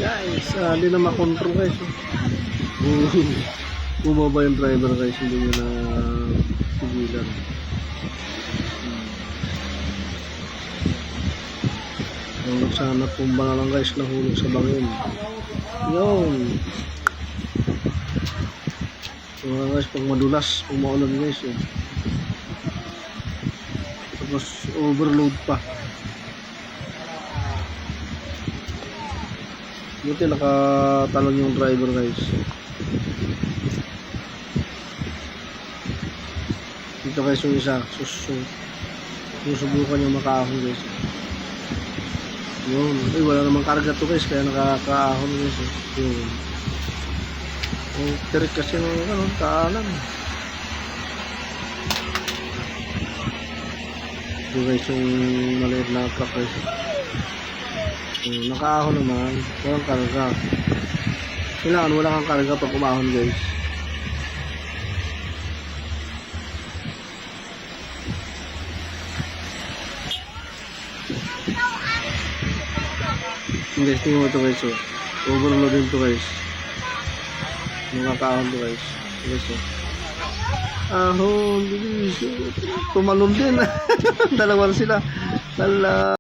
Guys, hindi na makontrol guys. Bumaba yung driver guys, hindi nyo na pigilan. Hulog sana tumba na lang guys, nahulog sa bangin. Yun. So guys, pag madulas, pag maulan guys eh. Tapos overload pa. Buti nakatalon yung driver guys. Dito guys yung isa, susubukan yung makaahon guys. Yun, wala namang karga to guys, kaya nakakaahon guys. Yun. Yung tirik kasi ng kaanan. Ito guys yung maliit na truck guys. Nakaahon naman, walang karga. Kailangan wala kang karga pag umahon guys. Guys, tingnan mo ito guys, overload din ito guys. Nakakaahon ito guys. Guys, ahon, tumalon din. Dalawa sila.